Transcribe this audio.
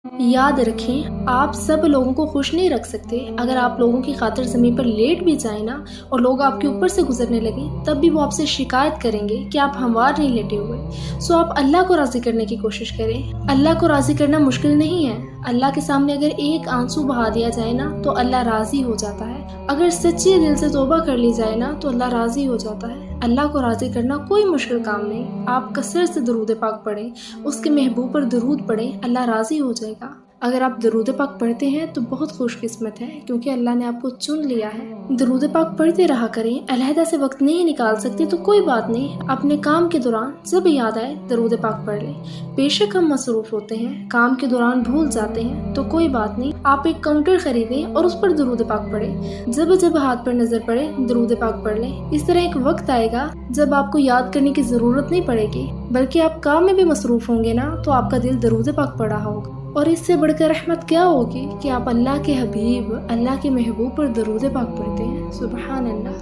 याद रखें, आप सब लोगों को खुश नहीं रख सकते। अगर आप लोगों की खातिर ज़मीन पर लेट भी जाएं ना और लोग आपके ऊपर से गुजरने लगें, तब भी वो आपसे शिकायत करेंगे कि आप हमवार नहीं लेटे हुए। सो आप अल्लाह को राज़ी करने की कोशिश करें। अल्लाह को राज़ी करना मुश्किल नहीं है। अल्लाह के सामने अगर एक आंसू बहा दिया जाए ना तो अल्लाह राज़ी हो जाता है। अगर सच्चे दिल से तौबा कर ली जाए ना तो अल्लाह राज़ी हो जाता है। अल्लाह को राज़ी करना कोई मुश्किल काम नहीं। आप कसरत से दरूद पाक पढ़ें, उसके महबूब पर दरूद पढ़ें, अल्लाह राज़ी हो जाएगा। अगर आप दरूद पाक पढ़ते हैं तो बहुत खुशकिस्मत है, क्योंकि अल्लाह ने आपको चुन लिया है। दरूद पाक पढ़ते रहा करें। अलहदा से वक्त नहीं निकाल सकते तो कोई बात नहीं, अपने काम के दौरान जब याद आए दरूद पाक पढ़ लें। बेशक हम मसरूफ होते हैं, काम के दौरान भूल जाते हैं, तो कोई बात नहीं, आप एक काउंटर खरीदें और उस पर दरूद पाक पढ़ें। जब जब हाथ पर नजर पड़े दरूद पाक पढ़ लें। इस तरह एक वक्त आएगा जब आपको याद करने की जरूरत नहीं पड़ेगी, बल्कि आप काम में भी मसरूफ होंगे ना तो आपका दिल दरूद पाक पढ़ा होगा। और इससे बढ़कर रहमत क्या होगी कि आप अल्लाह के हबीब, अल्लाह के महबूब पर दरूद पाक पढ़ते हैं। सुबहान अल्लाह।